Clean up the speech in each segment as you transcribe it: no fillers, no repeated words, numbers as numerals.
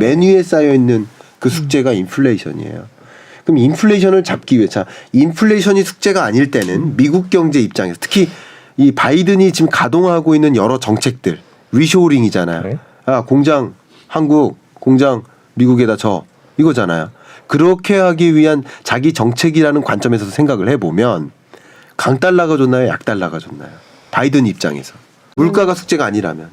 메뉴에 쌓여 있는 그 숙제가 인플레이션이에요. 그럼 인플레이션을 잡기 위해 자 인플레이션이 숙제가 아닐 때는 미국 경제 입장에서 특히 이 바이든이 지금 가동하고 있는 여러 정책들 리쇼링이잖아요. 네. 아 공장 한국 공장 미국에다 줘 이거잖아요. 그렇게 하기 위한 자기 정책이라는 관점에서 생각을 해보면 강달러가 좋나요? 약달러가 좋나요? 바이든 입장에서 물가가 숙제가 아니라면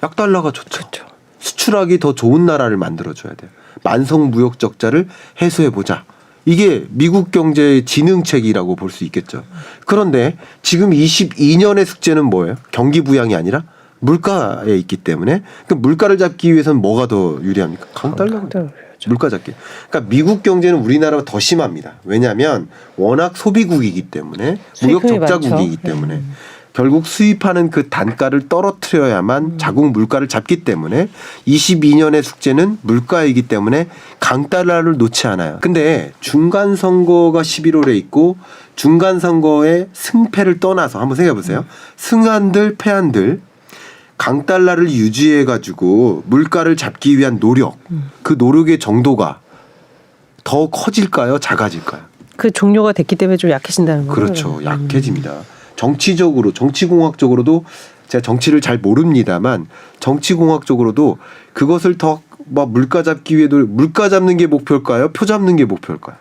약달러가 좋죠. 수출하기 더 좋은 나라를 만들어줘야 돼요. 만성 무역 적자를 해소해보자. 이게 미국 경제의 진흥책이라고 볼 수 있겠죠. 그런데 지금 22년의 숙제는 뭐예요? 경기 부양이 아니라 물가에 있기 때문에 그 물가를 잡기 위해서는 뭐가 더 유리합니까? 강달러가 물가 잡기. 그러니까 미국 경제는 우리나라가 더 심합니다. 왜냐하면 워낙 소비국이기 때문에 무역 적자국이기 때문에 결국 수입하는 그 단가를 떨어뜨려야만 자국 물가를 잡기 때문에 22년의 숙제는 물가이기 때문에 강달러를 놓지 않아요. 근데 중간 선거가 11월에 있고 중간 선거의 승패를 떠나서 한번 생각해 보세요. 승한들 패한들 강달러를 유지해 가지고 물가를 잡기 위한 노력, 그 노력의 정도가 더 커질까요? 작아질까요? 그 종료가 됐기 때문에 좀 약해진다는 거죠. 그렇죠. 약해집니다. 정치적으로, 정치공학적으로도 제가 정치를 잘 모릅니다만 정치공학적으로도 그것을 더 뭐 물가 잡기 위해도 물가 잡는 게 목표일까요? 표 잡는 게 목표일까요?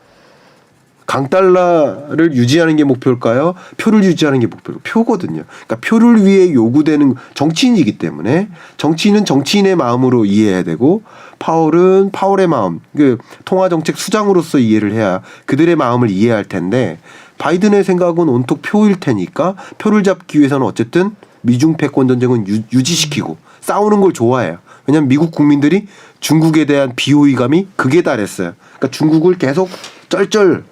강달러를 유지하는 게 목표일까요? 표를 유지하는 게 목표일까요? 표거든요. 그러니까 표를 위해 요구되는 정치인이기 때문에 정치인은 정치인의 마음으로 이해해야 되고 파월은 파월의 마음, 그 통화정책 수장으로서 이해를 해야 그들의 마음을 이해할 텐데 바이든의 생각은 온통 표일 테니까 표를 잡기 위해서는 어쨌든 미중 패권 전쟁은 유지시키고 싸우는 걸 좋아해요. 왜냐하면 미국 국민들이 중국에 대한 비호의감이 극에 달했어요. 그러니까 중국을 계속 쩔쩔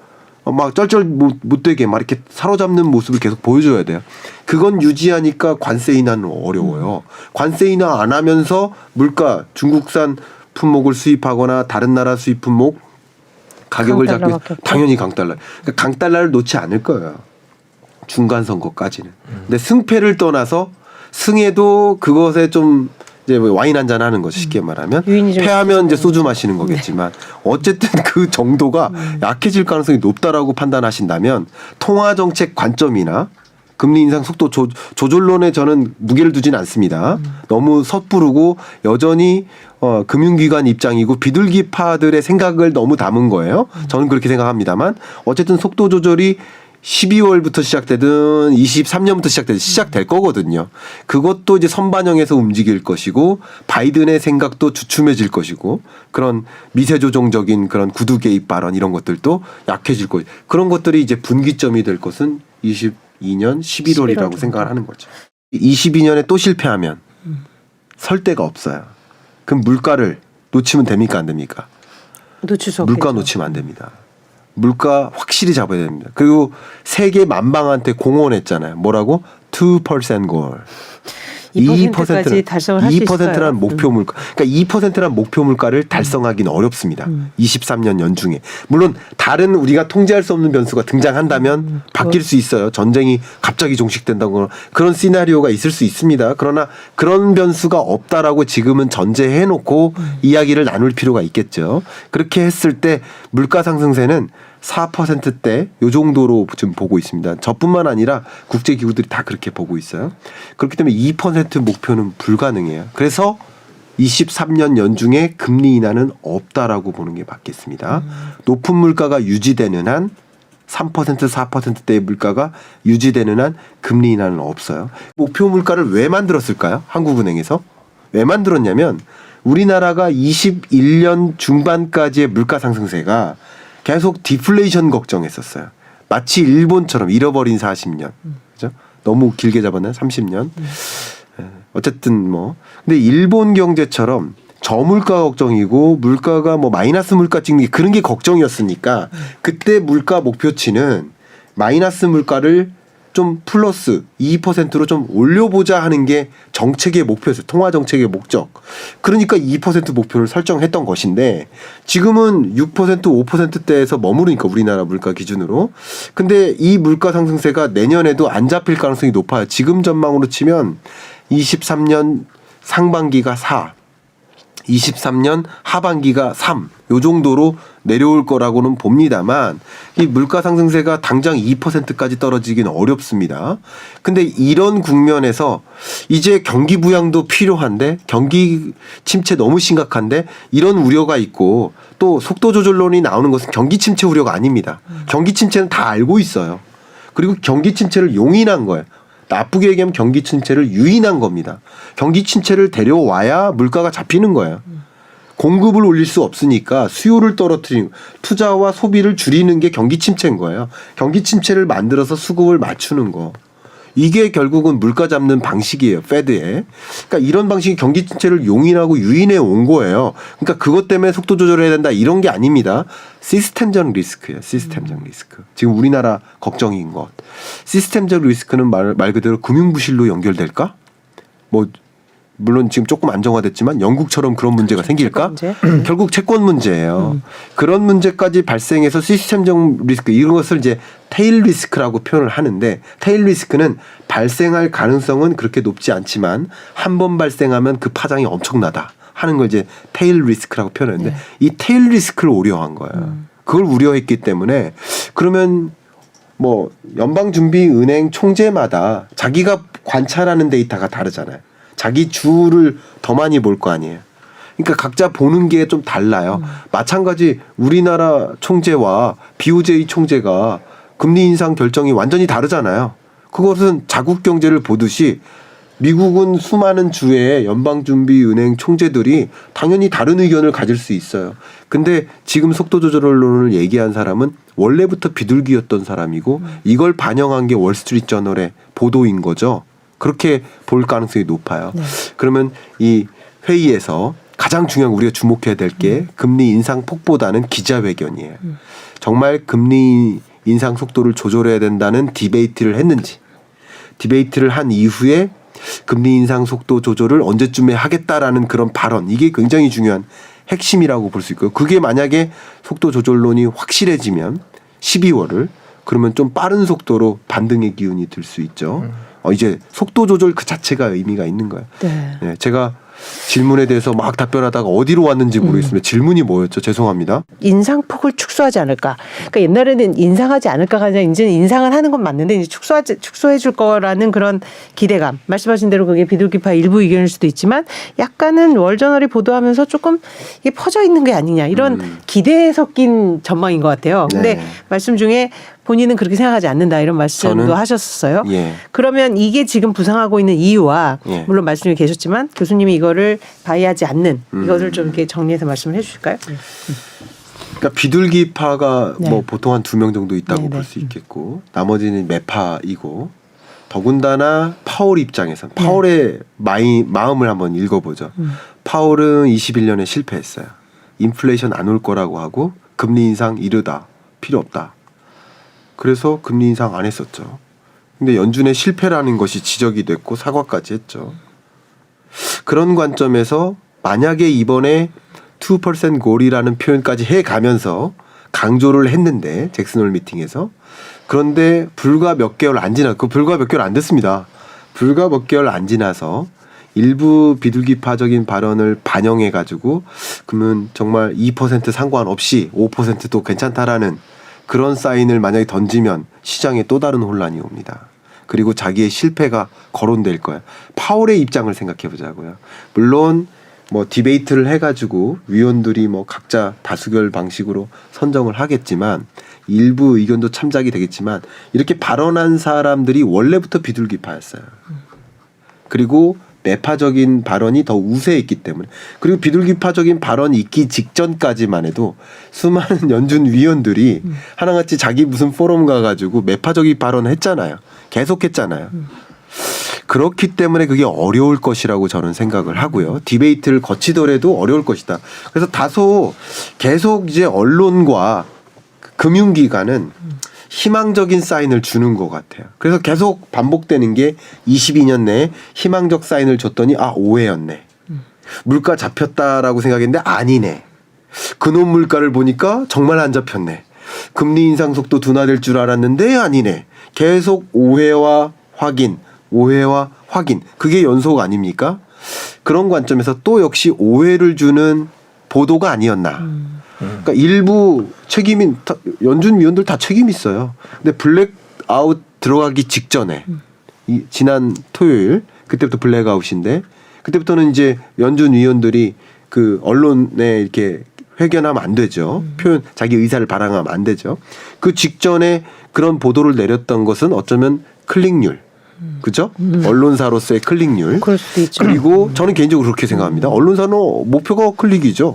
못되게 막 이렇게 사로잡는 모습을 계속 보여줘야 돼요. 그건 유지하니까 관세 인하는 어려워요. 관세 인하 안 하면서 물가 중국산 품목을 수입하거나 다른 나라 수입 품목 가격을 잡기 위해서 당연히 강달러. 그러니까 강달러를 놓지 않을 거예요. 중간 선거까지는. 근데 승패를 떠나서 승에도 그것에 좀 이제 와인 한잔 하는 거죠. 쉽게 말하면. 패하면 이제 소주 마시는 거겠지만 어쨌든 그 정도가 약해질 가능성이 높다라고 판단하신다면 통화정책 관점이나 금리 인상 속도 조절론에 저는 무게를 두지는 않습니다. 너무 섣부르고 여전히 금융기관 입장이고 비둘기파들의 생각을 너무 담은 거예요. 저는 그렇게 생각합니다만 어쨌든 속도 조절이 12월부터 시작되든 23년부터 시작되든 시작될 거거든요. 그것도 이제 선반영해서 움직일 것이고 바이든의 생각도 주춤해질 것이고 그런 미세조정적인 그런 구두 개입 발언 이런 것들도 약해질 것이고 그런 것들이 이제 분기점이 될 것은 22년 11월이라고 생각을 하는 거죠. 22년에 또 실패하면 설 데가 없어요. 그럼 물가를 놓치면 됩니까 안 됩니까? 놓칠 수 물가 없겠죠. 놓치면 안 됩니다. 물가 확실히 잡아야 됩니다. 그리고 세계 만방한테 공언했잖아요. 뭐라고? 2% goal. 2%까지 달성을 할 수 있을까요? 2%라는 목표 물가. 그러니까 2%라는 목표 물가를 달성하기는 어렵습니다. 23년 연중에. 물론 다른 우리가 통제할 수 없는 변수가 등장한다면 바뀔 수 있어요. 전쟁이 갑자기 종식된다거나 그런 시나리오가 있을 수 있습니다. 그러나 그런 변수가 없다라고 지금은 전제해놓고 이야기를 나눌 필요가 있겠죠. 그렇게 했을 때 물가 상승세는 4%대 요 정도로 지금 보고 있습니다. 저뿐만 아니라 국제기구들이 다 그렇게 보고 있어요. 그렇기 때문에 2% 목표는 불가능해요. 그래서 23년 연중에 금리 인하는 없다라고 보는 게 맞겠습니다. 높은 물가가 유지되는 한 3% 4%대의 물가가 유지되는 한 금리 인하는 없어요. 목표 물가를 왜 만들었을까요? 한국은행에서. 왜 만들었냐면 우리나라가 21년 중반까지의 물가 상승세가 계속 디플레이션 걱정했었어요. 마치 일본처럼 잃어버린 40년. 그죠? 너무 길게 잡았나요? 30년. 어쨌든 뭐. 근데 일본 경제처럼 저물가 걱정이고 물가가 뭐 마이너스 물가 찍는 게 그런 게 걱정이었으니까 그때 물가 목표치는 마이너스 물가를 좀 플러스 2%로 좀 올려보자 하는 게 정책의 목표였어요. 통화 정책의 목적. 그러니까 2% 목표를 설정했던 것인데 지금은 6% 5%대에서 머무르니까 우리나라 물가 기준으로. 근데 이 물가 상승세가 내년에도 안 잡힐 가능성이 높아요. 지금 전망으로 치면 23년 상반기가 4, 23년 하반기가 3, 요 정도로 내려올 거라고는 봅니다만 이 물가 상승세가 당장 2%까지 떨어지기는 어렵습니다. 근데 이런 국면에서 이제 경기 부양도 필요한데 경기 침체 너무 심각한데 이런 우려가 있고 또 속도 조절론이 나오는 것은 경기 침체 우려가 아닙니다. 경기 침체는 다 알고 있어요. 그리고 경기 침체를 용인한 거예요. 나쁘게 얘기하면 경기 침체를 유인한 겁니다. 경기 침체를 데려와야 물가가 잡히는 거예요. 공급을 올릴 수 없으니까 수요를 떨어뜨리는 투자와 소비를 줄이는 게 경기 침체인 거예요. 경기 침체를 만들어서 수급을 맞추는 거. 이게 결국은 물가 잡는 방식이에요. 패드에. 그러니까 이런 방식이 경기 침체를 용인하고 유인해 온 거예요. 그러니까 그것 때문에 속도 조절해야 된다 이런 게 아닙니다. 시스템적 리스크예요. 시스템적 리스크. 지금 우리나라 걱정인 것. 시스템적 리스크는 말 그대로 금융부실로 연결될까? 뭐 물론 지금 조금 안정화됐지만 영국처럼 그런 문제가 생길까? 결국 채권 문제예요. 그런 문제까지 발생해서 시스템적 리스크 이런 것을 이제 테일 리스크라고 표현을 하는데 테일 리스크는 발생할 가능성은 그렇게 높지 않지만 한 번 발생하면 그 파장이 엄청나다 하는 걸 이제 테일 리스크라고 표현하는데 네. 이 테일 리스크를 우려한 거예요. 그걸 우려했기 때문에 그러면 뭐 연방준비은행 총재마다 자기가 관찰하는 데이터가 다르잖아요. 자기 주를 더 많이 볼 거 아니에요. 그러니까 각자 보는 게 좀 달라요. 마찬가지 우리나라 총재와 BOJ 총재가 금리 인상 결정이 완전히 다르잖아요. 그것은 자국 경제를 보듯이 미국은 수많은 주의 연방준비은행 총재들이 당연히 다른 의견을 가질 수 있어요. 근데 지금 속도조절론을 얘기한 사람은 원래부터 비둘기였던 사람이고 이걸 반영한 게 월스트리트저널의 보도인 거죠. 그렇게 볼 가능성이 높아요. 네. 그러면 이 회의에서 가장 중요한 우리가 주목해야 될 게 금리 인상 폭보다는 기자회견이에요. 정말 금리 인상 속도를 조절해야 된다는 디베이트를 했는지 디베이트를 한 이후에 금리 인상 속도 조절을 언제쯤에 하겠다라는 그런 발언 이게 굉장히 중요한 핵심이라고 볼 수 있고요. 그게 만약에 속도 조절론이 확실해지면 12월을 그러면 좀 빠른 속도로 반등의 기운이 들 수 있죠. 이제 속도 조절 그 자체가 의미가 있는 거예요. 네. 네, 제가 질문에 대해서 막 답변하다가 어디로 왔는지 모르겠습니다. 질문이 뭐였죠? 죄송합니다. 인상폭을 축소하지 않을까. 그러니까 옛날에는 인상하지 않을까가 아니라 이제는 인상을 하는 건 맞는데 이제 축소해 줄 거라는 그런 기대감. 말씀하신 대로 그게 비둘기파 일부 의견일 수도 있지만 약간은 월저널이 보도하면서 조금 이게 퍼져 있는 게 아니냐 이런 기대에 섞인 전망인 것 같아요. 근데 네. 말씀 중에 본인은 그렇게 생각하지 않는다 이런 말씀도 하셨었어요. 예. 그러면 이게 지금 부상하고 있는 이유와 예. 물론 말씀이 계셨지만 교수님이 이거를 바이하지 않는 이것을 좀 이렇게 정리해서 말씀을 해주실까요? 그러니까 비둘기파가 네. 뭐 보통 한 2명 정도 있다고 네, 볼 네. 수 있겠고 나머지는 매파이고 더군다나 파월 입장에선 파월의 마음을 한번 읽어보죠. 파월은 21년에 실패했어요. 인플레이션 안 올 거라고 하고 금리 인상 이르다 필요 없다. 그래서 금리 인상 안 했었죠. 근데 연준의 실패라는 것이 지적이 됐고 사과까지 했죠. 그런 관점에서 만약에 이번에 2% 골이라는 표현까지 해가면서 강조를 했는데 잭슨홀 미팅에서 그런데 불과 몇 개월 안 됐습니다. 불과 몇 개월 안 지나서 일부 비둘기파적인 발언을 반영해가지고 그러면 정말 2% 상관없이 5%도 괜찮다라는 그런 사인을 만약에 던지면 시장에 또 다른 혼란이 옵니다. 그리고 자기의 실패가 거론될 거예요. 파월의 입장을 생각해 보자고요. 물론 뭐 디베이트를 해가지고 위원들이 뭐 각자 다수결 방식으로 선정을 하겠지만 일부 의견도 참작이 되겠지만 이렇게 발언한 사람들이 원래부터 비둘기파였어요. 그리고 매파적인 발언이 더 우세했기 때문에 그리고 비둘기파적인 발언이 있기 직전까지만 해도 수많은 연준 위원들이 하나같이 자기 무슨 포럼 가가지고 매파적인 발언을 했잖아요. 계속했잖아요. 그렇기 때문에 그게 어려울 것이라고 저는 생각을 하고요. 디베이트를 거치더라도 어려울 것이다. 그래서 다소 계속 이제 언론과 금융기관은 희망적인 사인을 주는 것 같아요. 그래서 계속 반복되는 게 22년 내에 희망적 사인을 줬더니 오해였네. 물가 잡혔다라고 생각했는데 아니네. 근원 물가를 보니까 정말 안 잡혔네. 금리 인상 속도 둔화될 줄 알았는데 아니네. 계속 오해와 확인. 그게 연속 아닙니까? 그런 관점에서 또 역시 오해를 주는 보도가 아니었나. 그러니까 일부 책임인 연준 위원들 다 책임 있어요. 근데 블랙아웃 들어가기 직전에 지난 토요일 그때부터 블랙아웃인데 그때부터는 이제 연준 위원들이 그 언론에 이렇게 회견하면 안 되죠. 표현 자기 의사를 발항하면 안 되죠. 그 직전에 그런 보도를 내렸던 것은 어쩌면 클릭률. 그죠? 언론사로서의 클릭률. 그럴 수도 있죠. 그리고 저는 개인적으로 그렇게 생각합니다. 언론사는 목표가 클릭이죠.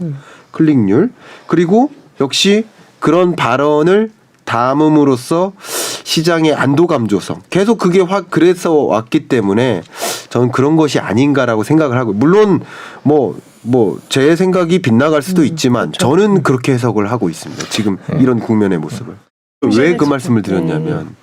클릭률. 그리고 역시 그런 발언을 담음으로써 시장의 안도감 조성. 계속 그게 그래서 왔기 때문에 저는 그런 것이 아닌가라고 생각을 하고 물론 뭐 제 생각이 빗나갈 수도 있지만 저는 그렇게 해석을 하고 있습니다. 지금 이런 국면의 모습을. 왜 그 말씀을 드렸냐면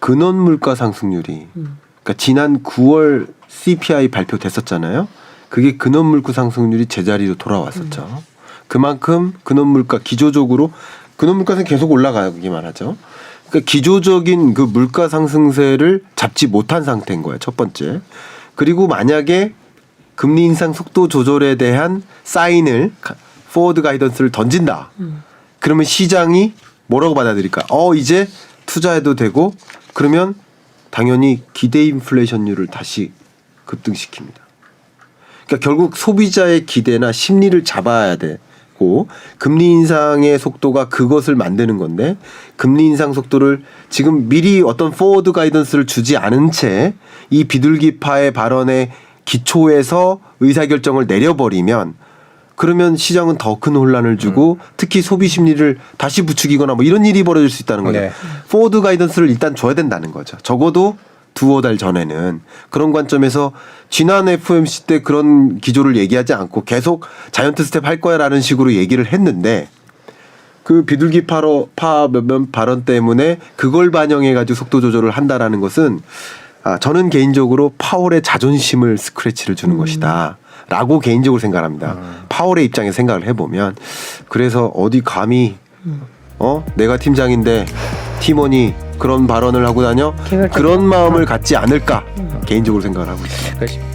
근원 물가 상승률이 그러니까 지난 9월 CPI 발표됐었잖아요. 그게 근원 물가 상승률이 제자리로 돌아왔었죠. 그만큼 근원 물가 기조적으로 근원 물가는 계속 올라가기만 하죠. 그러니까 기조적인 그 물가 상승세를 잡지 못한 상태인 거예요. 첫 번째. 그리고 만약에 금리 인상 속도 조절에 대한 사인을 포워드 가이던스를 던진다. 그러면 시장이 뭐라고 받아들일까? 이제 투자해도 되고 그러면 당연히 기대 인플레이션율을 다시 급등시킵니다. 그러니까 결국 소비자의 기대나 심리를 잡아야 되고 금리 인상의 속도가 그것을 만드는 건데 금리 인상 속도를 지금 미리 어떤 포워드 가이던스를 주지 않은 채 이 비둘기파의 발언에 기초에서 의사결정을 내려버리면 그러면 시장은 더 큰 혼란을 주고 특히 소비 심리를 다시 부추기거나 뭐 이런 일이 벌어질 수 있다는 거죠. 네. 포워드 가이던스를 일단 줘야 된다는 거죠. 적어도 두어 달 전에는 그런 관점에서 지난 FOMC 때 그런 기조를 얘기하지 않고 계속 자이언트 스텝 할 거야라는 식으로 얘기를 했는데 그 비둘기파 몇몇 발언 때문에 그걸 반영해 가지고 속도 조절을 한다라는 것은 저는 개인적으로 파월의 자존심을 스크래치를 주는 것이다. 라고 개인적으로 생각합니다. 파월의 입장에서 생각을 해보면 그래서 어디 감히 내가 팀장인데 팀원이 그런 발언을 하고 다녀? 그런 마음을 갖지 않을까 개인적으로 생각을 하고 있습니다.